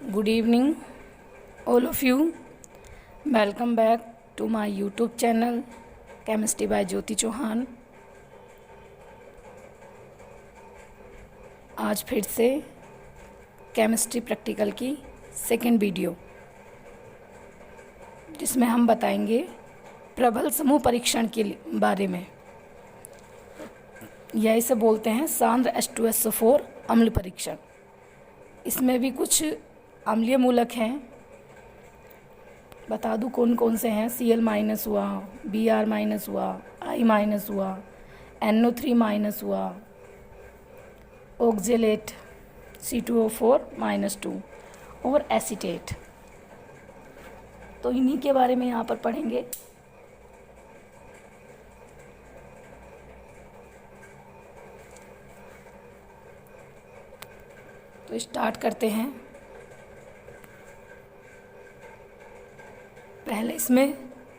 Good evening, all of you. Welcome back to my YouTube channel, Chemistry by ज्योति चौहान. आज फिर से chemistry practical की second video, जिसमें हम बताएंगे प्रबल समूह परीक्षण के बारे में, या इसे बोलते हैं सांद्र H2SO4 अम्ल परीक्षण. इसमें भी कुछ अम्लीय मूलक हैं. बता दूं कौन कौन से हैं. Cl माइनस हुआ, Br माइनस हुआ, I माइनस हुआ, NO3 माइनस हुआ, ऑक्जेलेट C2O4 माइनस 2 और एसीटेट. तो इन्हीं के बारे में यहाँ पर पढ़ेंगे. तो स्टार्ट करते हैं. पहले इसमें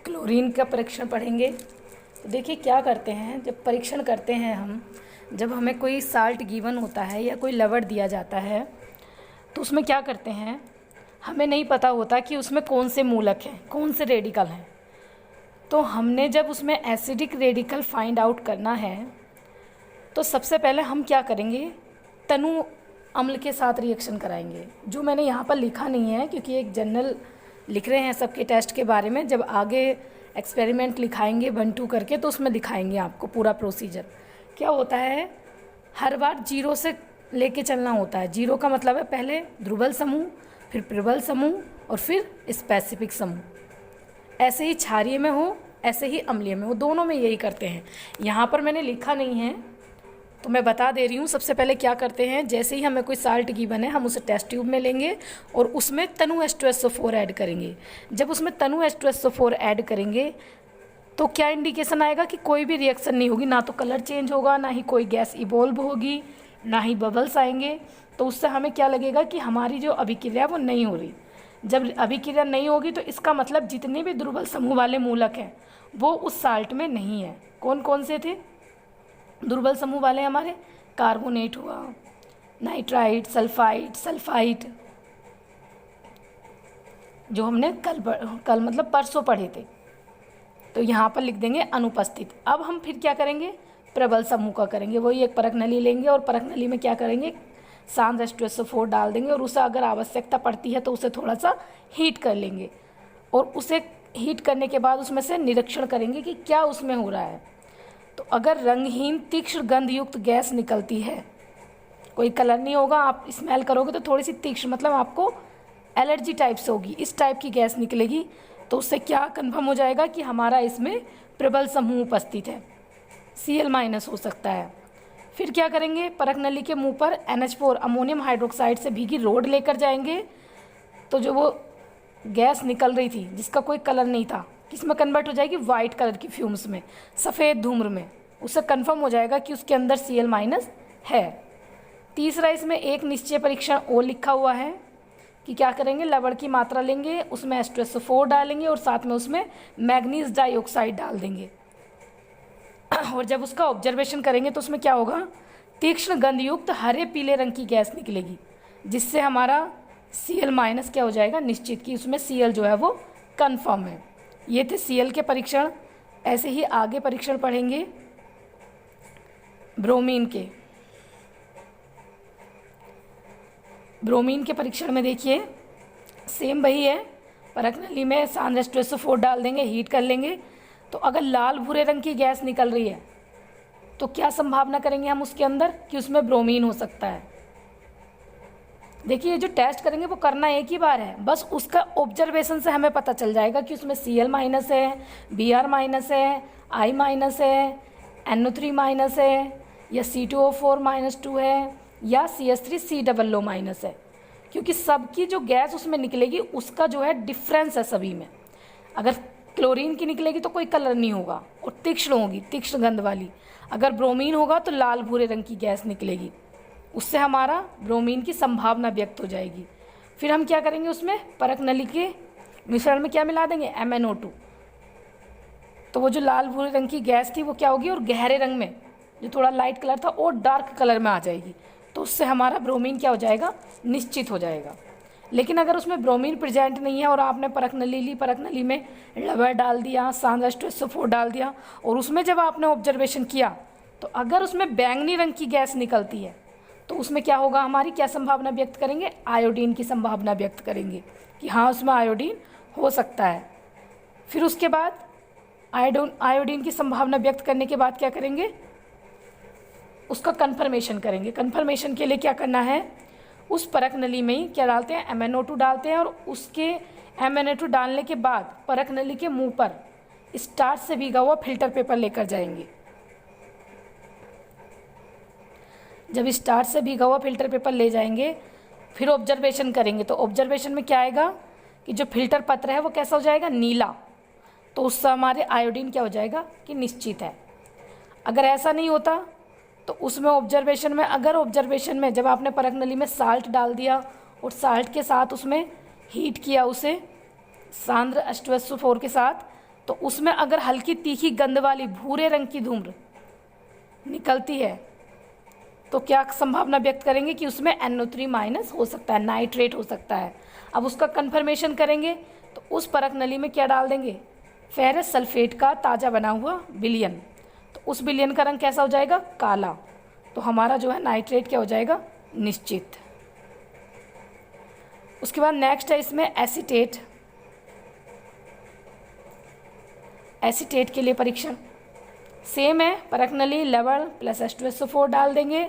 क्लोरीन का परीक्षण पढ़ेंगे. तो देखिए क्या करते हैं, जब परीक्षण करते हैं हम, जब हमें कोई साल्ट गिवन होता है या कोई लवण दिया जाता है, तो उसमें क्या करते हैं, हमें नहीं पता होता कि उसमें कौन से मूलक हैं, कौन से रेडिकल हैं. तो हमने जब उसमें एसिडिक रेडिकल फाइंड आउट करना है, तो सबसे पहले हम क्या करेंगे, तनु अम्ल के साथ रिएक्शन कराएंगे. जो मैंने यहाँ पर लिखा नहीं है, क्योंकि एक जनरल लिख रहे हैं सबके टेस्ट के बारे में. जब आगे एक्सपेरिमेंट लिखाएंगे 1-2 करके, तो उसमें दिखाएंगे आपको पूरा प्रोसीजर. क्या होता है, हर बार जीरो से लेके चलना होता है. जीरो का मतलब है पहले ध्रुवल समूह, फिर प्रबल समूह और फिर स्पेसिफिक समूह. ऐसे ही क्षारीय में हो, ऐसे ही अम्लीय में हो, दोनों में यही करते हैं. यहाँ पर मैंने लिखा नहीं है, तो मैं बता दे रही हूँ. सबसे पहले क्या करते हैं, जैसे ही हमें कोई साल्ट गिवन है, हम उसे टेस्ट ट्यूब में लेंगे और उसमें तनु H2SO4 ऐड करेंगे. जब उसमें तनु H2SO4 ऐड करेंगे, तो क्या इंडिकेशन आएगा कि कोई भी रिएक्शन नहीं होगी. ना तो कलर चेंज होगा, ना ही कोई गैस इवॉल्व होगी, ना ही बबल्स आएंगे. तो उससे हमें क्या लगेगा कि हमारी जो अभिक्रिया वो नहीं हो रही. जब अभिक्रिया नहीं होगी, तो इसका मतलब जितने भी दुर्बल समूह वाले मूलक हैं वो उस साल्ट में नहीं है. कौन कौन से थे दुर्बल समूह वाले हमारे? कार्बोनेट हुआ, नाइट्राइट, सल्फाइट, जो हमने कल मतलब परसों पढ़े थे. तो यहाँ पर लिख देंगे अनुपस्थित. अब हम फिर क्या करेंगे, प्रबल समूह का करेंगे. वही एक परख नली लेंगे और परख नली में क्या करेंगे, सांद्र H2SO4 डाल देंगे और उसे अगर आवश्यकता पड़ती है तो उसे थोड़ा सा हीट कर लेंगे. और उसे हीट करने के बाद उसमें से निरीक्षण करेंगे कि क्या उसमें हो रहा है. तो अगर रंगहीन तीक्ष्ण गंध युक्त गैस निकलती है, कोई कलर नहीं होगा, आप स्मेल करोगे तो थोड़ी सी तीक्ष्ण, मतलब आपको एलर्जी टाइप से होगी, इस टाइप की गैस निकलेगी, तो उससे क्या कन्फर्म हो जाएगा कि हमारा इसमें प्रबल समूह उपस्थित है. Cl माइनस हो सकता है. फिर क्या करेंगे, परख नली के मुंह पर NH4 अमोनियम हाइड्रोक्साइड से भीगी रोड लेकर जाएंगे. तो जो वो गैस निकल रही थी जिसका कोई कलर नहीं था, किस में कन्वर्ट हो जाएगी, वाइट कलर की फ्यूम्स में, सफ़ेद धूम्र में. उससे कंफर्म हो जाएगा कि उसके अंदर Cl माइनस है. तीसरा, इसमें एक निश्चय परीक्षण और लिखा हुआ है कि क्या करेंगे, लवण की मात्रा लेंगे, उसमें H2SO4 डालेंगे और साथ में उसमें मैग्नीज डाइऑक्साइड डाल देंगे. और जब उसका ऑब्जर्वेशन करेंगे तो उसमें क्या होगा, तीक्ष्ण गंधयुक्त हरे पीले रंग की गैस निकलेगी, जिससे हमारा Cl माइनस क्या हो जाएगा, निश्चित कि उसमें Cl जो है वो कन्फर्म है. ये थे Cl के परीक्षण. ऐसे ही आगे परीक्षण पढ़ेंगे ब्रोमीन के. ब्रोमीन के परीक्षण में देखिए सेम वही है. परख नली में सांद्र H2SO4 डाल देंगे, हीट कर लेंगे. तो अगर लाल भूरे रंग की गैस निकल रही है, तो क्या संभावना करेंगे हम उसके अंदर कि उसमें ब्रोमीन हो सकता है. देखिए ये जो टेस्ट करेंगे वो करना एक ही बार है, बस उसका ऑब्जर्वेशन से हमें पता चल जाएगा कि उसमें Cl माइनस है, Br माइनस है, I माइनस है, NO3 माइनस है, या C2O4 माइनस 2 है, या CH3COO माइनस है. क्योंकि सबकी जो गैस उसमें निकलेगी उसका जो है डिफरेंस है सभी में. अगर क्लोरीन की निकलेगी तो कोई कलर नहीं होगा और तीक्ष्ण होगी, तीक्ष्ण गंध वाली. अगर ब्रोमीन होगा तो लाल भूरे रंग की गैस निकलेगी. उससे हमारा ब्रोमीन की संभावना व्यक्त हो जाएगी. फिर हम क्या करेंगे, उसमें परख नली के मिश्रण में क्या मिला देंगे, MnO2. तो वो जो लाल भूरे रंग की गैस थी वो क्या होगी, और गहरे रंग में जो थोड़ा लाइट कलर था और डार्क कलर में आ जाएगी. तो उससे हमारा ब्रोमीन क्या हो जाएगा, निश्चित हो जाएगा. लेकिन अगर उसमें ब्रोमीन प्रेजेंट नहीं है और आपने परख नली ली, परख नली में लवण डाल दिया, सांद्र H2SO4 डाल दिया और उसमें जब आपने ऑब्जर्वेशन किया तो अगर उसमें बैंगनी रंग की गैस निकलती है तो उसमें क्या होगा, हमारी क्या संभावना व्यक्त करेंगे, आयोडीन की संभावना व्यक्त करेंगे कि हाँ उसमें आयोडीन हो सकता है। फिर उसके बाद आयोडीन की संभावना व्यक्त करने के बाद क्या करेंगे, उसका कन्फर्मेशन करेंगे। कन्फर्मेशन के लिए क्या करना है, उस परख नली में ही क्या डालते हैं, MnO2 डालते हैं और उसके MnO2 डालने के बाद परख नली के मुंह पर स्टार्च से भीगा हुआ फिल्टर पेपर लेकर जाएंगे। जब स्टार्च से भीगा हुआ फिल्टर पेपर ले जाएंगे फिर ऑब्जर्वेशन करेंगे तो ऑब्जर्वेशन में क्या आएगा कि जो फिल्टर पत्र है वो कैसा हो जाएगा, नीला। तो उससे हमारे आयोडीन क्या हो जाएगा कि निश्चित है। अगर ऐसा नहीं होता तो उसमें ऑब्जर्वेशन में जब आपने परख नली में साल्ट डाल दिया और साल्ट के साथ उसमें हीट किया उसे सांद्र H2SO4 के साथ, तो उसमें अगर हल्की तीखी गंध वाली भूरे रंग की धूम्र निकलती है तो क्या संभावना व्यक्त करेंगे कि उसमें NO3- हो सकता है, नाइट्रेट हो सकता है। अब उसका कन्फर्मेशन करेंगे तो उस परख नली में क्या डाल देंगे, फेरस सल्फेट का ताज़ा बना हुआ विलयन। तो उस विलयन का रंग कैसा हो जाएगा, काला। तो हमारा जो है नाइट्रेट क्या हो जाएगा, निश्चित। उसके बाद नेक्स्ट है इसमें एसीटेट। एसीटेट के लिए परीक्षण सेम है, परख नली लवण प्लस H2SO4 डाल देंगे।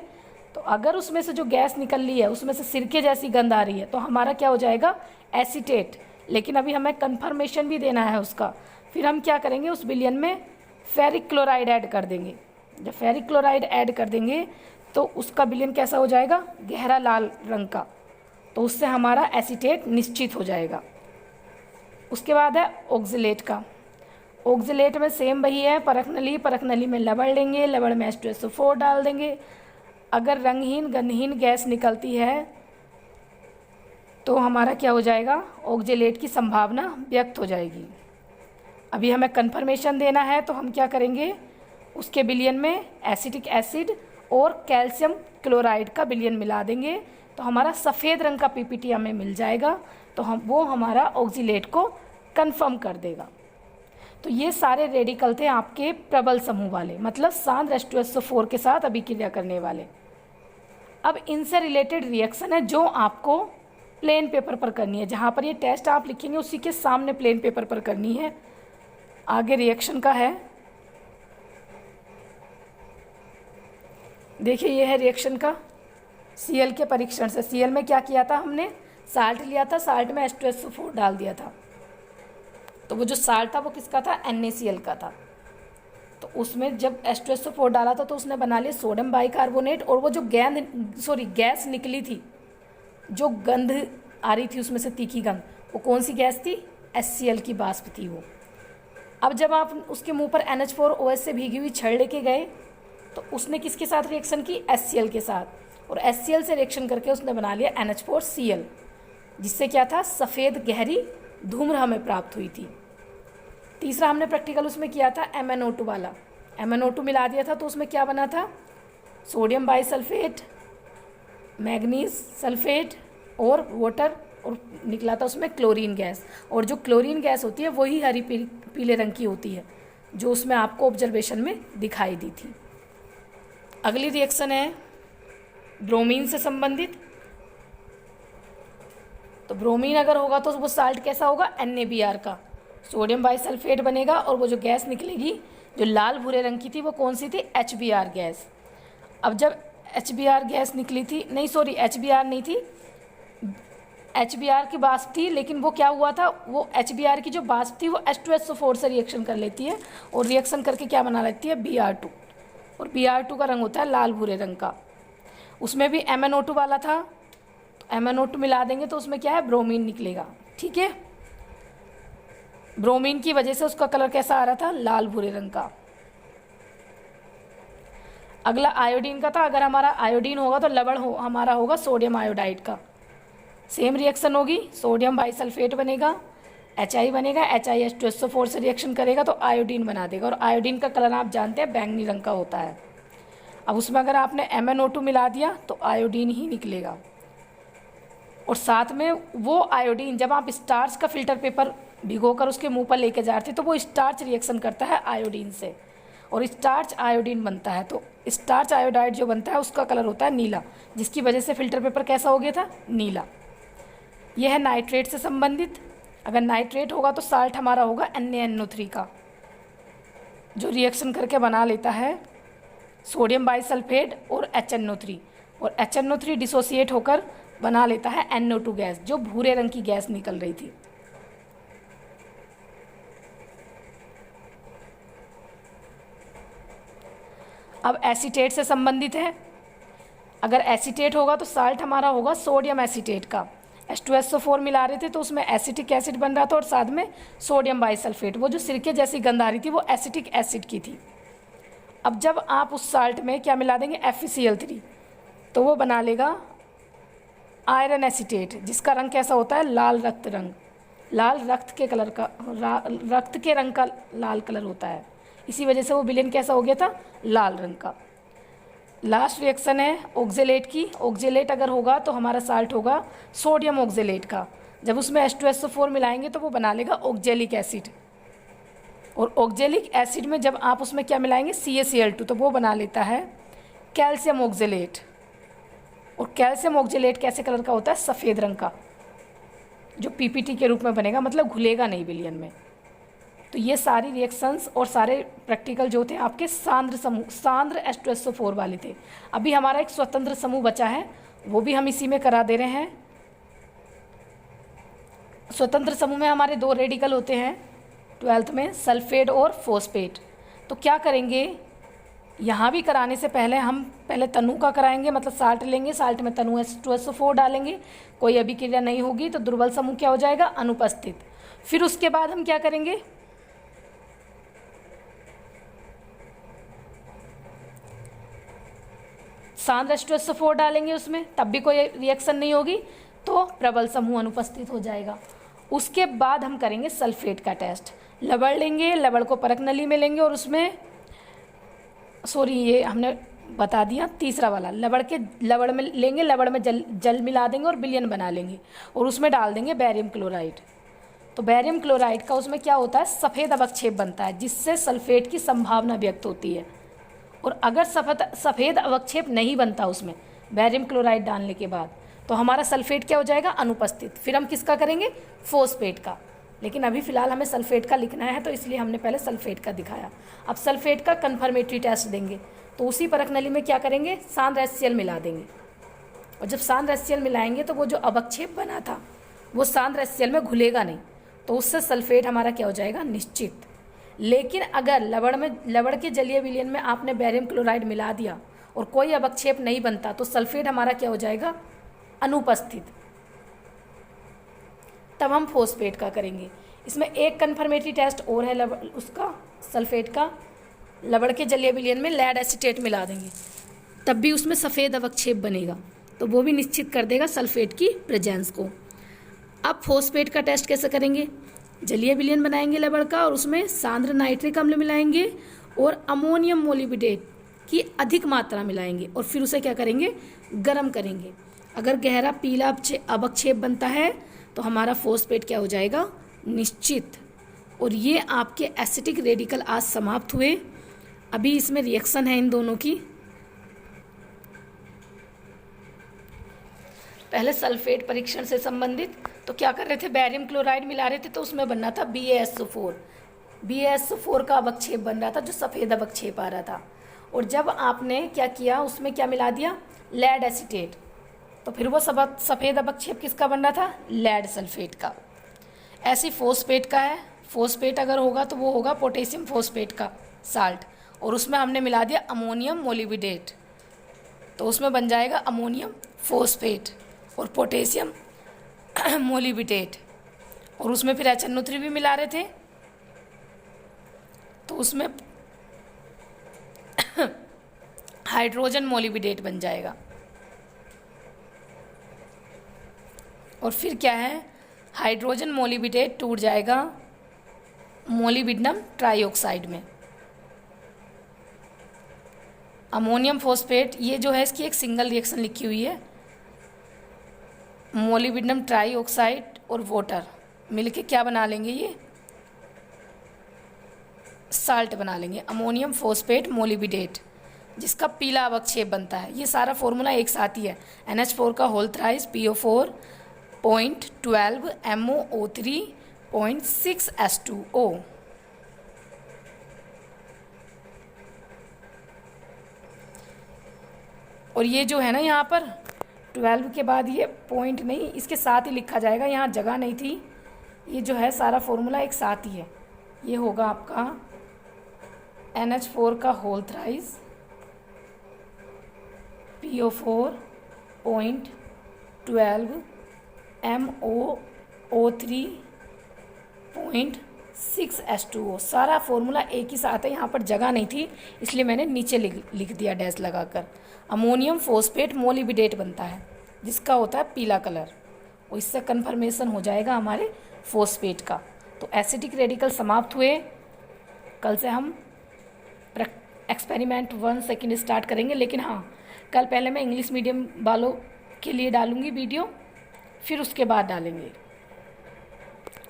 तो अगर उसमें से जो गैस निकल रही है उसमें से सिरके जैसी गंध आ रही है तो हमारा क्या हो जाएगा, एसीटेट। लेकिन अभी हमें कन्फर्मेशन भी देना है उसका। फिर हम क्या करेंगे, उस विलयन में फेरिक क्लोराइड ऐड कर देंगे। जब फेरिक क्लोराइड ऐड कर देंगे तो उसका विलयन कैसा हो जाएगा, गहरा लाल रंग का। तो उससे हमारा एसीटेट निश्चित हो जाएगा। उसके बाद है ऑक्जिलेट का। ऑक्जिलेट में सेम वही है, परख नली में लवण लेंगे, लवण में H2SO4 डाल देंगे। अगर रंगहीन गंधहीन गैस निकलती है तो हमारा क्या हो जाएगा, ऑक्जिलेट की संभावना व्यक्त हो जाएगी। अभी हमें कन्फर्मेशन देना है तो हम क्या करेंगे, उसके विलयन में एसिटिक एसिड और कैल्शियम क्लोराइड का विलयन मिला देंगे तो हमारा सफ़ेद रंग का PPT हमें मिल जाएगा। तो वो हमारा ऑक्जिलेट को कन्फर्म कर देगा। तो ये सारे रेडिकल थे आपके प्रबल समूह वाले, मतलब सांद्र H2SO4 के साथ अभिक्रिया करने वाले। अब इनसे रिलेटेड रिएक्शन है जो आपको प्लेन पेपर पर करनी है। जहाँ पर ये टेस्ट आप लिखेंगे उसी के सामने प्लेन पेपर पर करनी है। आगे रिएक्शन का है, देखिए ये है रिएक्शन का Cl के परीक्षण से। Cl में क्या किया था हमने, साल्ट लिया था, साल्ट में H2SO4 डाल दिया था। तो वो जो साल्ट था वो किसका था, NaCl का था। तो उसमें जब H2SO4 डाला था तो उसने बना लिया सोडियम बाइकार्बोनेट। और वो जो गैस निकली थी, जो गंध आ रही थी उसमें से तीखी गंध, वो कौन सी गैस थी, HCl की वाष्प थी वो। अब जब आप उसके मुंह पर NH4OH से भीगी हुई छड़ लेके गए तो उसने किसके साथ रिएक्शन की, HCl के साथ। और HCl से रिएक्शन करके उसने बना लिया NH4Cl, जिससे क्या था, सफ़ेद गहरी धूम्र हमें प्राप्त हुई थी। तीसरा हमने प्रैक्टिकल उसमें किया था MnO2 वाला। MnO2 मिला दिया था तो उसमें क्या बना था, सोडियम बाइसल्फेट, मैग्नीज सल्फेट और वाटर, और निकला था उसमें क्लोरीन गैस। और जो क्लोरीन गैस होती है वही हरी पीले रंग की होती है जो उसमें आपको ऑब्जर्वेशन में दिखाई दी थी। अगली रिएक्शन है ब्रोमीन से संबंधित। तो ब्रोमीन अगर होगा तो वो साल्ट कैसा होगा, NaBr का। सोडियम बाइसल्फेट बनेगा और वो जो गैस निकलेगी जो लाल भूरे रंग की थी वो कौन सी थी, HBr गैस। अब जब HBr गैस निकली थी, नहीं सॉरी HBr नहीं थी, HBr की वाष्प थी। लेकिन वो क्या हुआ था, वो HBr की जो वाष्प थी वो H2SO4 से रिएक्शन कर लेती है और रिएक्शन करके क्या बना लेती है, Br2। और Br2 का रंग होता है लाल भूरे रंग का। उसमें भी MnO2 वाला था, तो MnO2 मिला देंगे तो उसमें क्या है, ब्रोमीन निकलेगा। ठीक है, ब्रोमीन की वजह से उसका कलर कैसा आ रहा था, लाल भूरे रंग का। अगला आयोडीन का था। अगर हमारा आयोडीन होगा तो लवण हमारा होगा सोडियम आयोडाइड का। सेम रिएक्शन होगी, सोडियम बाइसल्फेट बनेगा, HI बनेगा, HI H2SO4 से रिएक्शन करेगा तो आयोडीन बना देगा। और आयोडीन का कलर आप जानते हैं बैंगनी रंग का होता है। अब उसमें अगर आपने MnO2 मिला दिया तो आयोडीन ही निकलेगा। और साथ में वो आयोडीन, जब आप स्टार्च का फिल्टर पेपर भिगोकर उसके मुंह पर लेके जाते तो वो स्टार्च रिएक्शन करता है आयोडीन से और स्टार्च आयोडीन बनता है। तो स्टार्च आयोडाइड जो बनता है उसका कलर होता है नीला, जिसकी वजह से फिल्टर पेपर कैसा हो गया था, नीला। यह है नाइट्रेट से संबंधित। अगर नाइट्रेट होगा तो साल्ट हमारा होगा NaNO3 का, जो रिएक्शन करके बना लेता है सोडियम बाइसल्फेट और HNO3, और HNO3 डिसोसिएट होकर बना लेता है NO2 गैस, जो भूरे रंग की गैस निकल रही थी। अब एसीटेट से संबंधित है। अगर एसीटेट होगा तो साल्ट हमारा होगा सोडियम एसीटेट का। H2SO4 मिला रहे थे तो उसमें एसिटिक एसिड बन रहा था और साथ में सोडियम बाइसल्फेट, वो जो सिरके जैसी गंध आ रही थी वो एसिटिक एसिड की थी। अब जब आप उस साल्ट में क्या मिला देंगे, FeCl3, तो वो बना लेगा आयरन एसीटेट, जिसका रंग कैसा होता है, लाल रक्त रंग। लाल रक्त के कलर का, रक्त के रंग का लाल कलर होता है, इसी वजह से वो विलेन कैसा हो गया था, लाल रंग का। लास्ट रिएक्शन है ऑक्जेलेट की। ऑक्जेलेट अगर होगा तो हमारा साल्ट होगा सोडियम ऑक्जेलेट का। जब उसमें H2SO4 मिलाएंगे तो वो बना लेगा ऑक्जेलिक एसिड, और ऑक्जेलिक एसिड में जब आप उसमें क्या मिलाएंगे, CaCl2, तो वो बना लेता है कैल्शियम ऑक्जेलेट। और कैल्शियम ऑक्जेलेट कैसे कलर का होता है, सफ़ेद रंग का, जो PPT के रूप में बनेगा, मतलब घुलेगा नहीं विलयन में। तो ये सारी रिएक्शंस और सारे प्रैक्टिकल जो थे आपके सांद्र समूह, सांद्र H2SO4 वाले थे। अभी हमारा एक स्वतंत्र समूह बचा है, वो भी हम इसी में करा दे रहे हैं। स्वतंत्र समूह में हमारे 2 रेडिकल होते हैं 12th में, सल्फेट और फॉस्फेट। तो क्या करेंगे, यहाँ भी कराने से पहले हम पहले तनु का कराएंगे, मतलब साल्ट लेंगे, साल्ट में तनु H2SO4 डालेंगे, कोई अभिक्रिया नहीं होगी तो दुर्बल समूह क्या हो जाएगा, अनुपस्थित। फिर उसके बाद हम क्या करेंगे, सांद्र H2SO4 डालेंगे उसमें, तब भी कोई रिएक्शन नहीं होगी तो प्रबल समूह अनुपस्थित हो जाएगा। उसके बाद हम करेंगे सल्फेट का टेस्ट। लवण लेंगे, लवण को परख नली में लेंगे और उसमें, सॉरी ये हमने बता दिया, तीसरा वाला लवण में लेंगे, लवण में जल मिला देंगे और विलयन बना लेंगे और उसमें डाल देंगे बैरियम क्लोराइड। तो बैरियम क्लोराइड का उसमें क्या होता है, सफ़ेद अवक्षेप बनता है, जिससे सल्फेट की संभावना व्यक्त होती है। और अगर सफ़ेद अवक्षेप नहीं बनता उसमें बैरियम क्लोराइड डालने के बाद, तो हमारा सल्फेट क्या हो जाएगा, अनुपस्थित। फिर हम किसका करेंगे, फॉस्फेट का। लेकिन अभी फ़िलहाल हमें सल्फेट का लिखना है तो इसलिए हमने पहले सल्फेट का दिखाया। अब सल्फेट का कन्फर्मेटरी टेस्ट देंगे, तो उसी परख नली में क्या करेंगे, सांद्र HCl मिला देंगे। और जब सांद्र HCl मिलाएंगे तो वो जो अवक्षेप बना था वो सांद्र HCl में घुलेगा नहीं, तो उससे सल्फेट हमारा क्या हो जाएगा, निश्चित। लेकिन अगर लवण के जलीय विलयन में आपने बैरियम क्लोराइड मिला दिया और कोई अवक्षेप नहीं बनता तो सल्फेट हमारा क्या हो जाएगा, अनुपस्थित। तब हम फॉस्फेट का करेंगे। इसमें एक कन्फर्मेटरी टेस्ट और है उसका, सल्फेट का। लवण के जलीय विलयन में लेड एसीटेट मिला देंगे, तब भी उसमें सफ़ेद अवक्षेप बनेगा, तो वो भी निश्चित कर देगा सल्फेट की प्रेजेंस को। अब फॉस्फेट का टेस्ट कैसे करेंगे, जलीय विलयन बनाएंगे लवण का और उसमें सांद्र नाइट्रिक अम्ल मिलाएंगे और अमोनियम मोलिब्डेट की अधिक मात्रा मिलाएंगे और फिर उसे क्या करेंगे, गर्म करेंगे। अगर गहरा पीला अवक्षेप बनता है तो हमारा फॉस्फेट क्या हो जाएगा, निश्चित। और ये आपके एसिटिक रेडिकल आज समाप्त हुए। अभी इसमें रिएक्शन है इन दोनों की। पहले सल्फेट परीक्षण से संबंधित तो क्या कर रहे थे, बैरियम क्लोराइड मिला रहे थे तो उसमें बनना था BaSO4। BaSO4 का अवक्षेप बन रहा था, जो सफ़ेद अवक्षेप आ रहा था। और जब आपने क्या किया, उसमें क्या मिला दिया, लेड एसीटेट, तो फिर वो सफ़ेद अवक्षेप किसका बन रहा था, लेड सल्फेट का। ऐसी फॉस्फेट का है, फॉस्फेट अगर होगा तो वो होगा पोटेशियम फॉस्फेट का साल्ट, और उसमें हमने मिला दिया अमोनियम मोलिब्डेट, तो उसमें बन जाएगा अमोनियम फॉस्फेट और पोटेशियम मोलिब्डेट। और उसमें फिर HNO3 भी मिला रहे थे, तो उसमें हाइड्रोजन मोलिब्डेट बन जाएगा। और फिर क्या है, हाइड्रोजन मोलिब्डेट टूट जाएगा मोलिब्डेनम ट्राइऑक्साइड में। अमोनियम फॉस्फेट, ये जो है इसकी एक सिंगल रिएक्शन लिखी हुई है, मोलिब्डेनम ट्राईऑक्साइड और वाटर मिलके क्या बना लेंगे, ये साल्ट बना लेंगे, अमोनियम फॉस्फेट मोलिबिडेट, जिसका पीला अवक्षेप बनता है। ये सारा फॉर्मूला एक साथ ही है, NH4 का whole thrice PO4.12 MoO3.6 H2O। और ये जो है ना यहाँ पर 12 के बाद ये पॉइंट नहीं, इसके साथ ही लिखा जाएगा, यहाँ जगह नहीं थी। ये जो है सारा फॉर्मूला एक साथ ही है। ये होगा आपका NH4 का whole thrice PO4.12 MoO3.6 H2O। सारा फॉर्मूला एक ही साथ है, यहाँ पर जगह नहीं थी इसलिए मैंने नीचे लिख दिया डैश लगाकर। अमोनियम फॉस्फेट मोलिबिडेट बनता है, जिसका होता है पीला कलर, और इससे कन्फर्मेशन हो जाएगा हमारे फॉस्फेट का। तो एसिडिक रेडिकल समाप्त हुए। कल से हम एक्सपेरिमेंट 1 सेकेंड स्टार्ट करेंगे, लेकिन हाँ कल पहले मैं इंग्लिश मीडियम वालों के लिए डालूँगी वीडियो, फिर उसके बाद डालेंगे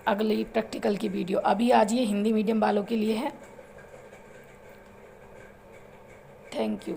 अगली प्रैक्टिकल की वीडियो। अभी आज ये हिंदी मीडियम वालों के लिए है। Thank you.